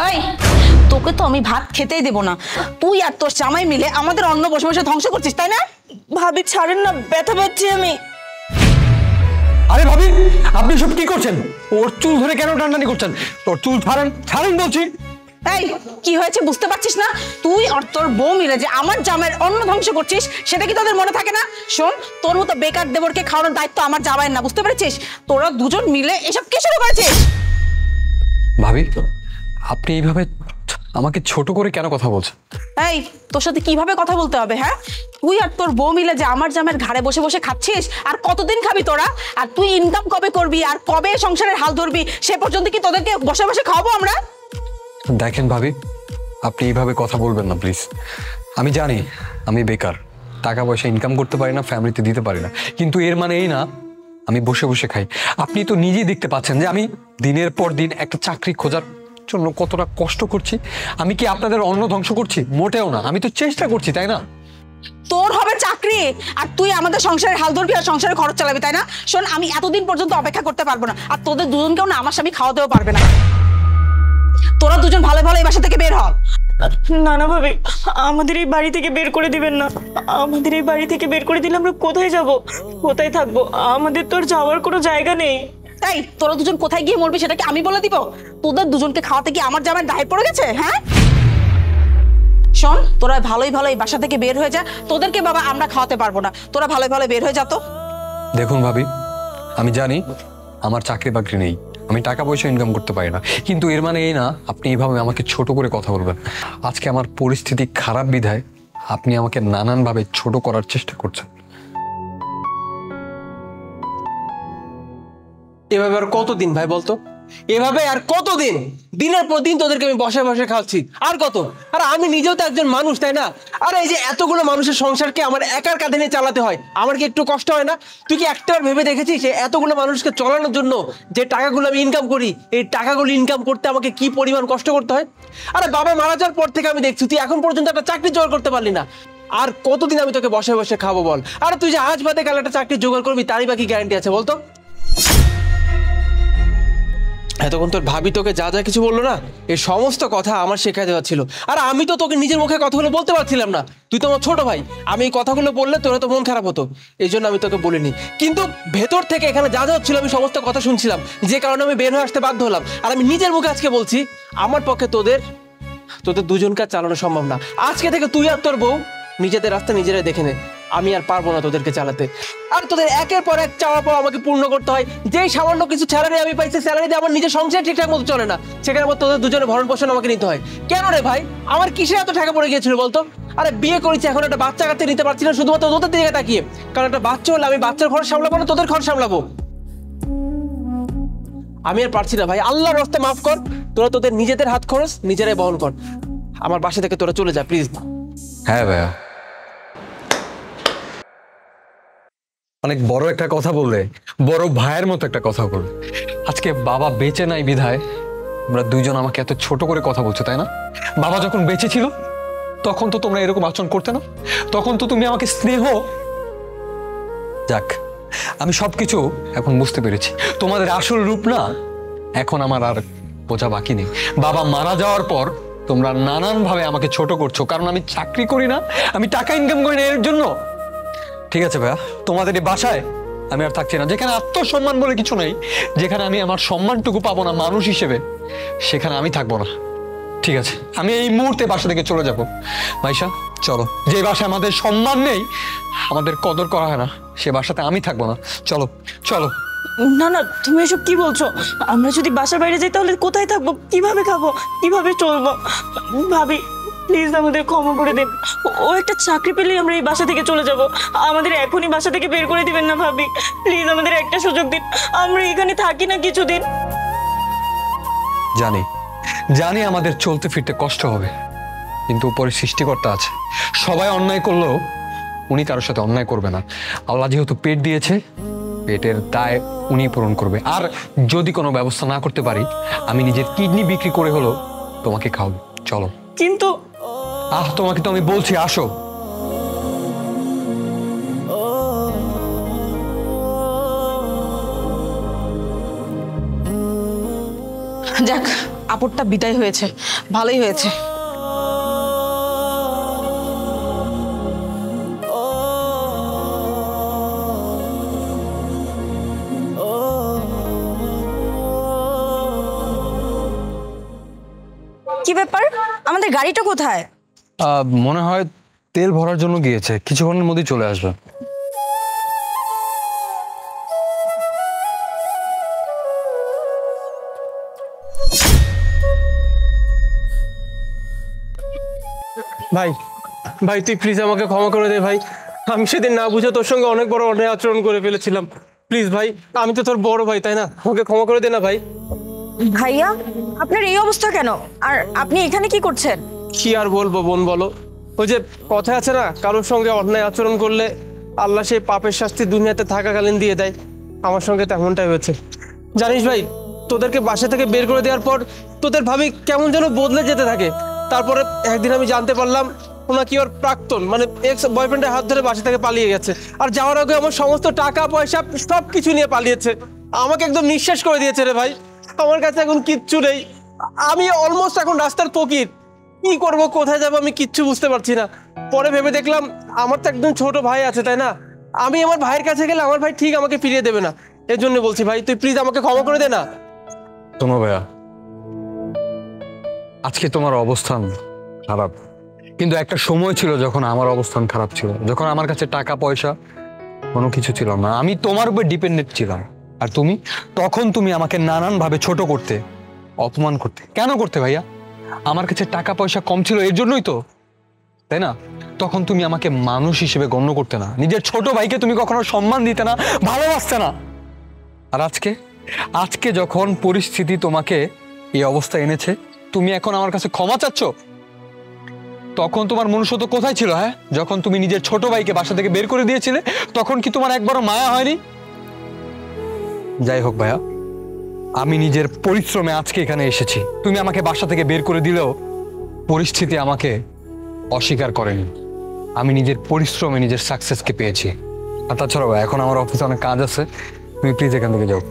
এই তোকে তো আমি ভাত খেতেই দেব না। তুই আর তোর জামাই মিলে আমাদের অন্ন বসে বসে ধ্বংস করছিস, তাই না? ভাবি ছাড়েন না, ব্যথা পাচ্ছি আমি। আরে ভাবি, আপনি সব কি করছেন? ওর চুল ধরে কেন টানটানি করছেন? তোর চুল ছাড়েন, ছাড়েন বলছি। এই কি হয়েছে বুঝতে পারছিস না? তুই আর তোর বউ মিলে যে আমার জামাইয়ের অন্ন ধ্বংস করছিস, সেটা কি তোদের মনে থাকে না? শোন, তোর মতো বেকার দেবরকে খাওয়ানোর দায়িত্ব আমার জামাইয়ের না, বুঝতে পেরেছিস? তোরা দুজন মিলে এসব কি শুরু করেছিস? ভাবি, আপনি এইভাবে আমাকে ছোট করে কেন কথা বলছেন? এই তোর সাথে কিভাবে কথা বলতে হবে? হ্যাঁ, তুই আর তোর বউ মিলে যে আমার জামাইয়ের ঘাড়ে বসে বসে খাচ্ছিস, আর কতদিন খাবি তোরা? আর তুই ইনকাম কবে করবি আর কবে সংসারের হাল ধরবি, সে পর্যন্ত কি তোদেরকে বসে বসে খাওয়াবো আমরা? দেখেন ভাবি, আপনি এইভাবে কথা বলবেন না প্লিজ। আমি জানি আমি বেকার, টাকা পয়সা ইনকাম করতে পারি না, ফ্যামিলিতে দিতে পারি না, কিন্তু এর মানে এই না আমি বসে বসে খাই। আপনি তো নিজেই দেখতে পাচ্ছেন যে আমি দিনের পর দিন একটা চাকরি খোঁজার জন্য কতটা কষ্ট করছি। আমি কি আপনাদের অন্ন ধ্বংস করছি? মোটেও না, আমি তো চেষ্টা করছি, তাই না? তোর হবে চাকরি আর তুই আমাদের সংসারের হাল ধরবি আর সংসারের খরচ চালাবি, তাই না? শোন, আমি এতদিন পর্যন্ত অপেক্ষা করতে পারবো না, আর তোদের দুজনকেও না আমার স্বামী খাওয়াতেও পারবে না। তোরা দুজন ভালো ভালো এই বাসা থেকে বের হ। না না ভাবি, আমাদের এই বাড়ি থেকে বের করে দিবেন না। আমাদের এই বাড়ি থেকে বের করে দিলে আমরা কোথায় যাব, কোথায় থাকবো? আমাদের তো আর যাওয়ার কোনো জায়গা নেই। তাই তোরা দুজন কোথায় গিয়ে মরবি সেটা কি আমি বলে দিব? তোদের দুজনকে খাওয়াতে কি আমার জামাই দায় পড়ে গেছে? হ্যাঁ শোন, তোরা ভালোই ভালো এই বাসা থেকে বের হয়ে যা। তোদেরকে বাবা আমরা খাওয়াতে পারবো না, তোরা ভালোই ভালো বের হয়ে যা তো। দেখুন ভাবি, আমি জানি আমার চাকরি বাকরি নেই, আমি টাকা পয়সা ইনকাম করতে পারি না, কিন্তু এর মানে এই না আপনি এইভাবে আমাকে ছোট করে কথা বলবেন। আজকে আমার পরিস্থিতি খারাপ বিধায় আপনি আমাকে নানানভাবে ছোট করার চেষ্টা করছেন। এভাবে আর কতদিন ভাই বলতো? এভাবে আর কতদিন? দিনের পর দিন তোদেরকে আমি বসে বসে খাওয়াচ্ছি, আর কত? আর আমি নিজেও তো একজন মানুষ, তাই না? আর এই যে এতগুলো মানুষের সংসারকে আমার একার কাঁধে নিয়ে চালাতে হয়, আমার কি একটু কষ্ট হয় না? তুই কি একটাবার ভেবে দেখেছিস এতগুলো মানুষকে চলানোর জন্য যে টাকাগুলো আমি ইনকাম করি, এই টাকাগুলো ইনকাম করতে আমাকে কি পরিমাণ কষ্ট করতে হয়? আরে বাবা মারা যাওয়ার পর থেকে আমি দেখছি তুই এখন পর্যন্ত একটা চাকরি জোগাড় করতে পারলি না। আর কতদিন আমি তোকে বসে বসে খাবো বল? আর তুই যে আজ বাদে কাল একটা চাকরি জোগাড় করবি, তারই বাকি গ্যারান্টি আছে বলতো? এতক্ষণ তোর ভাবি তোকে যা যা কিছু বললো না, এই সমস্ত কথা আমার শেখায় দেওয়া ছিল। আর আমি তো তোকে নিজের মুখে কথাগুলো বলতে পারছিলাম না, তুই তো আমার ছোট ভাই। আমি এই কথাগুলো বললে তোর তো মন খারাপ হতো, এই জন্য আমি তোকে বলিনি। কিন্তু ভেতর থেকে এখানে যা যা হচ্ছিল আমি সমস্ত কথা শুনছিলাম, যে কারণে আমি বের হয়ে আসতে বাধ্য হলাম। আর আমি নিজের মুখে আজকে বলছি, আমার পক্ষে তোদের দুজনকে চালানো সম্ভব না। আজকে থেকে তুই আর তোর বউ নিজেদের রাস্তা নিজেরাই দেখে নে, আমি আর পারবো না তোদেরকে চালাতে। আর তোদের একের পর এক চাওয়া পাওয়া আমাকে পূর্ণ করতে হয়। যেই সামান্য কিছু স্যালারি আমি পাইছি, স্যালারি দিয়ে আমার নিজের সংসার ঠিকঠাক মতো চলে না, সেখানে আবার তোদের দুজনের ভরণ পোষণ আমাকে নিতে হয়। কেন রে ভাই, আমার কিসে এত টাকা পড়ে গিয়েছিল বলতো? আরে বিয়ে করেছি, এখন একটা বাচ্চা কাছে নিতে পারছি না শুধুমাত্র তোদের দিকে তাকিয়ে। কারণ একটা বাচ্চা হলে আমি বাচ্চার খরচ সামলাবো না, তোদের খরচ সামলাবো। আমি আর পারছি না ভাই, আল্লাহর রাস্তায় মাফ কর। তোরা তোদের নিজেদের হাত খরচ নিজেরাই বহন কর। আমার বাসা থেকে তোরা চলে যা প্লিজ। হ্যাঁ ভাইয়া, অনেক বড় একটা কথা বললে, বড় ভাইয়ের মতো একটা কথা বললে। আজকে বাবা বেঁচে নাই বিধায় তোমরা দুইজন আমাকে এত ছোট করে কথা বলছো, তাই না? বাবা যখন বেঁচে ছিল তখন তো তোমরা এরকম আচরণ করতে না, তখন তো তুমি আমাকে স্নেহ। যাক, আমি সবকিছু এখন বুঝতে পেরেছি, তোমাদের আসল রূপ না এখন আমার আর বোঝা বাকি নেই। বাবা মারা যাওয়ার পর তোমরা নানানভাবে আমাকে ছোট করছো, কারণ আমি চাকরি করি না, আমি টাকা ইনকাম করি না এর জন্য। ঠিক আছে ভাইয়া, তোমাদের এই বাসায় আমি আর থাকছি না। যেখানে আত্মসম্মান বলে কিছু নেই, যেখানে আমি আমার সম্মানটুকু পাবো না মানুষ হিসেবে, সেখানে আমি থাকবো না। ঠিক আছে, আমি এই মুহূর্তে বাসা থেকে চলে যাব। মাইশা চলো, যে বাসায় আমাদের সম্মান নেই, আমাদের কদর করা হয় না, সে বাসাতে আমি থাকবো না। চলো চলো। না না, তুমি এসব কি বলছো? আমরা যদি বাসার বাইরে যাই তাহলে কোথায় থাকবো, কিভাবে খাবো, কিভাবে চলবো? ভাবি প্লিজ আমাদের ক্ষমা করে দিন। ও একটা চাকরি পেলেই আমরা এই বাসা থেকে চলে যাব। আমাদের এখনই বাসা থেকে বের করে দিবেন না ভাবি, প্লিজ আমাদের একটা সুযোগ দিন, আমরা এখানে থাকি না কিছুদিন। জানি জানি আমাদের চলতে ফিরতে কষ্ট হবে, কিন্তু উপরে সৃষ্টিকর্তা আছে। সবাই অন্যায় করলেও উনি কারোর সাথে অন্যায় করবে না। আল্লাহ যেহেতু পেট দিয়েছে, পেটের দায় উনি পূরণ করবে। আর যদি কোনো ব্যবস্থা না করতে পারি, আমি নিজের কিডনি বিক্রি করে হলো তোমাকে খাওয়াবো। চলো। কিন্তু তোমাকে তো আমি বলছি আসো। যাক, আপদটা বিদায় হয়েছে, ভালোই হয়েছে। কি ব্যাপার, আমাদের গাড়িটা কোথায়? মনে হয় তেল ভরার জন্য গিয়েছে, কিছুক্ষণের মধ্যেই চলে আসবে। ভাই ভাই তুই প্লিজ আমাকে ক্ষমা করে দে ভাই, আমি সেদিন না বুঝে তোর সঙ্গে অনেক বড় অন্যায় আচরণ করে ফেলেছিলাম। প্লিজ ভাই, আমি তো তোর বড় ভাই তাই না, আমাকে ক্ষমা করে দে না ভাই। ভাইয়া, আপনার এই অবস্থা কেন? আর আপনি এখানে কি করছেন? কি আর বলবো বোন বলো, ওই যে কথা আছে না, কারোর সঙ্গে অন্যায় আচরণ করলে আল্লাহ সেই পাপের শাস্তি দুনিয়াতে থাকাকালীন দিয়ে দেয়। আমার সঙ্গে তেমনটাই হয়েছে। জানিস ভাই, তোদেরকে বাসা থেকে বের করে দেওয়ার পর তোদের ভাবি কেমন যেন বদলে যেতে থাকে। তারপরে একদিন আমি জানতে পারলাম ওনা কি ওর প্রাক্তন মানে এক্স বয়ফ্রেন্ডের হাত ধরে বাসা থেকে পালিয়ে গেছে, আর যাওয়ার আগে আমার সমস্ত টাকা পয়সা সব কিছু নিয়ে পালিয়েছে। আমাকে একদম নিঃশেষ করে দিয়েছে রে ভাই, আমার কাছে এখন কিচ্ছু নেই। আমি অলমোস্ট এখন রাস্তার ফকির, কি করব কোথায় যাবো আমি কিচ্ছু বুঝতে পারছি না। পরে ভেবে দেখলাম আমার তো একদম ছোট ভাই আছে তাই না, আমি আমার ভাইয়ের কাছে গেলে আমার ভাই ঠিক আমাকে ফিরিয়ে দেবে না। এর জন্য বলছি ভাই তুই প্লিজ আমাকে ক্ষমা করে দে না। শোনো ভাইয়া, আজকে তোমার অবস্থান খারাপ, কিন্তু একটা সময় ছিল যখন আমার অবস্থান খারাপ ছিল, যখন আমার কাছে টাকা পয়সা কোনো কিছু ছিল না, আমি তোমার উপর ডিপেন্ডেন্ট ছিলাম। আর তুমি তখন তুমি আমাকে নানান ভাবে ছোট করতে, অপমান করতে। কেন করতে ভাইয়া? আমার কাছে টাকা পয়সা কম ছিল এর জন্যই তো, তাই না? তখন তুমি আমাকে মানুষ হিসেবে গণ্য করতে না, নিজের ছোট ভাইকে তুমি কখনো সম্মান দিতে না, ভালোবাসতে না। আর আজকে আজকে যখন পরিস্থিতি তোমাকে এই অবস্থা এনেছে, তুমি এখন আমার কাছে ক্ষমা চাচ্ছ? তখন তোমার মনুষ্যত্ব কোথায় ছিল? হ্যাঁ, যখন তুমি নিজের ছোট ভাইকে বাসা থেকে বের করে দিয়েছিলে, তখন কি তোমার একবারও মায়া হয়নি? যাই হোক ভাইয়া, আমি নিজের পরিশ্রমে আজকে এখানে এসেছি। তুমি আমাকে বাসা থেকে বের করে দিলেও পরিস্থিতি আমাকে অস্বীকার করেনি। আমি নিজের পরিশ্রমে নিজের সাকসেসকে পেয়েছি। আর তাছাড়াও এখন আমার অফিসে অনেক কাজ আছে, তুমি প্লিজ এখান থেকে যাও।